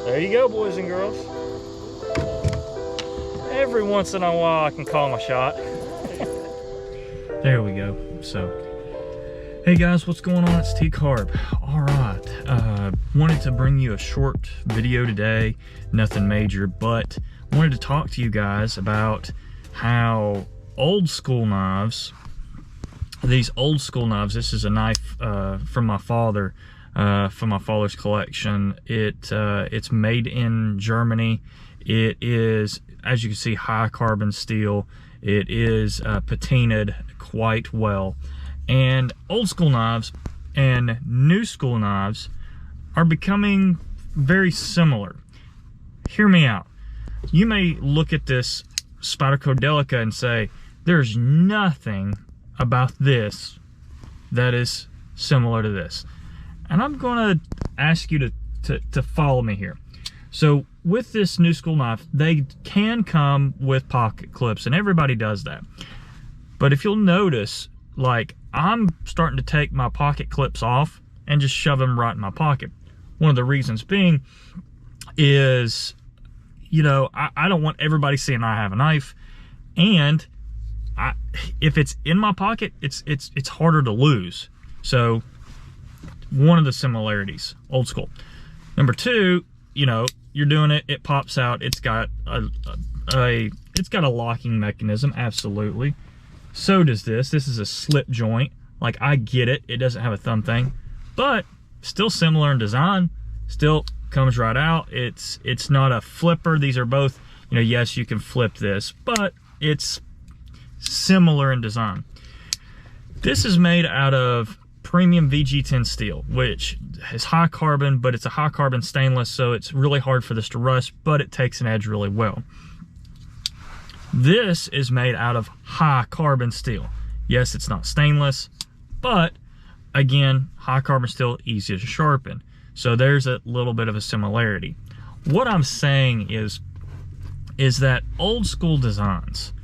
There you go, boys and girls. Every once in a while I can call my shot. There we go. So, hey guys, what's going on? It's Tcarp. Alright, wanted to bring you a short video today. Nothing major, but wanted to talk to you guys about how old school knives, this is a knife from my father, from my father's collection. It's made in Germany. It is, as you can see, high carbon steel. It is patinaed quite well. And old school knives and new school knives are becoming very similar. Hear me out. You may look at this Spyderco Delica and say, there's nothing about this that is similar to this. And I'm going to ask you to follow me here. So with this new school knife, they can come with pocket clips, and everybody does that. But if you'll notice, like, I'm starting to take my pocket clips off and just shove them right in my pocket. One of the reasons being is, you know, I don't want everybody seeing I have a knife, and if it's in my pocket, it's harder to lose. So one of the similarities, old school. Number two, you know, you're doing it, it pops out. It's got it's got a locking mechanism, absolutely. So does this. This is a slip joint. Like, I get it, it doesn't have a thumb thing, but still similar in design. Still comes right out. It's not a flipper. These are both, you know, yes, you can flip this, but it's similar in design. This is made out of premium VG10 steel, which is high carbon, but it's a high carbon stainless, so it's really hard for this to rust, but it takes an edge really well. This is made out of high carbon steel. Yes, it's not stainless, but again, high carbon steel, easy to sharpen. So there's a little bit of a similarity. What I'm saying is that old school designs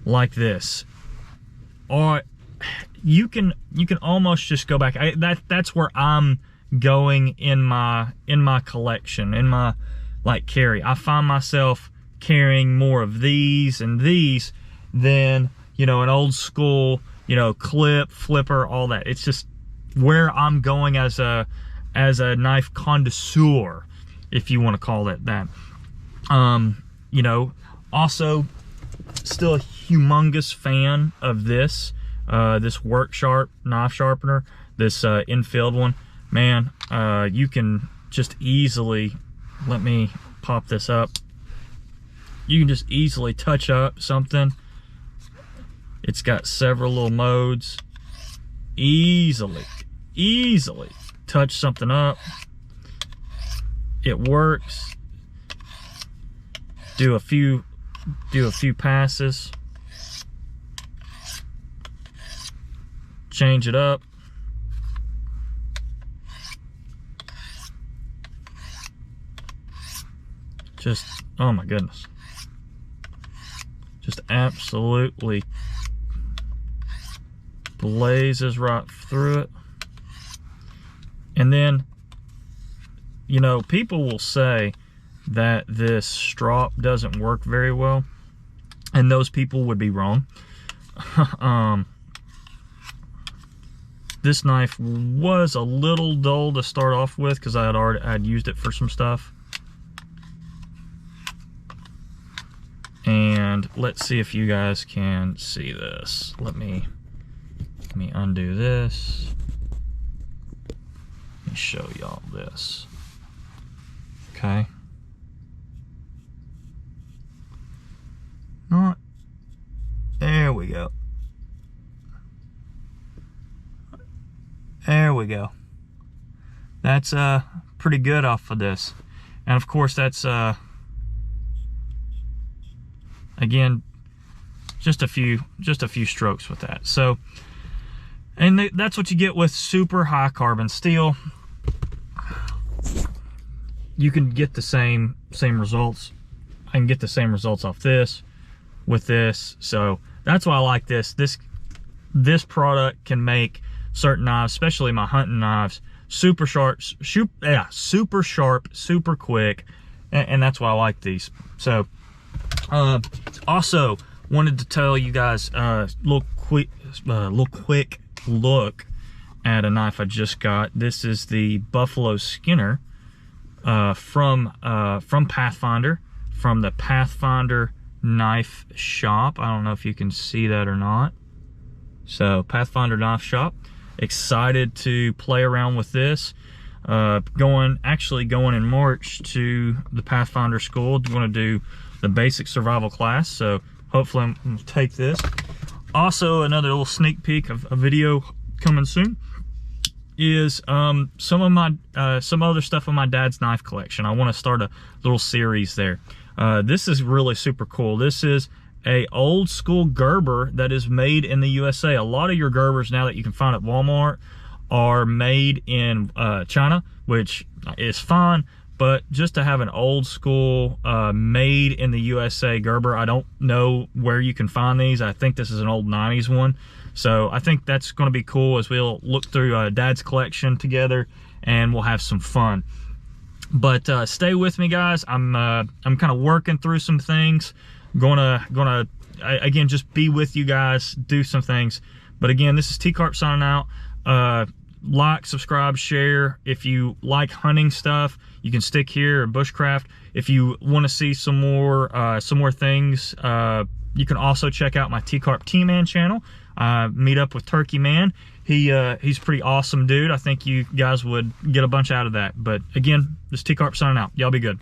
like this are, you can almost just go back. That's where I'm going in my collection, in my like carry. I find myself carrying more of these and these than, you know, an old school, you know, clip, flipper, all that. It's just where I'm going as a knife connoisseur, if you want to call it that. You know, also still a humongous fan of this work sharp knife sharpener, this infield one. Man, you can just easily, let me pop this up. You can just easily touch up something. It's got several little modes. Easily touch something up. It works. Do a few passes. Change it up. Just, oh my goodness. Just absolutely blazes right through it. And then, you know, people will say that this strop doesn't work very well, and those people would be wrong. This knife was a little dull to start off with because I'd used it for some stuff. And let's see if you guys can see this. Let me undo this. Let me show y'all this. Okay. There we go. There we go. That's pretty good off of this. And of course that's again, just a few strokes with that. So, and that's what you get with super high carbon steel. You can get the same results. I can get the same results off this with this. So that's why I like this. This product can make certain knives, especially my hunting knives, super sharp, super quick, and that's why I like these. So also wanted to tell you guys little quick look at a knife I just got. This is the Buffalo Skinner from Pathfinder, from the Pathfinder knife shop. I don't know if you can see that or not. So Pathfinder knife shop. Excited to play around with this. Actually going in March to the Pathfinder school. I'm going to do the basic survival class, so hopefully I'm going to take this. Also, another little sneak peek of a video coming soon is some other stuff in my dad's knife collection. I want to start a little series there. This is really super cool. This is a old school Gerber that is made in the USA. A lot of your Gerbers now that you can find at Walmart are made in China, which is fine, but just to have an old school made in the USA Gerber, I don't know where you can find these. I think this is an old 90s one. So I think that's going to be cool as we'll look through Dad's collection together and we'll have some fun. But stay with me, guys. I'm kind of working through some things. Gonna again just be with you guys, do some things. But again, this is Tcarp signing out. Like, subscribe, share. If you like hunting stuff, you can stick here or bushcraft. If you want to see some more things, you can also check out my Tcarp T-Man channel. Meet up with Turkey Man. He's a pretty awesome dude. I think you guys would get a bunch out of that. But again, this is Tcarp signing out. Y'all be good.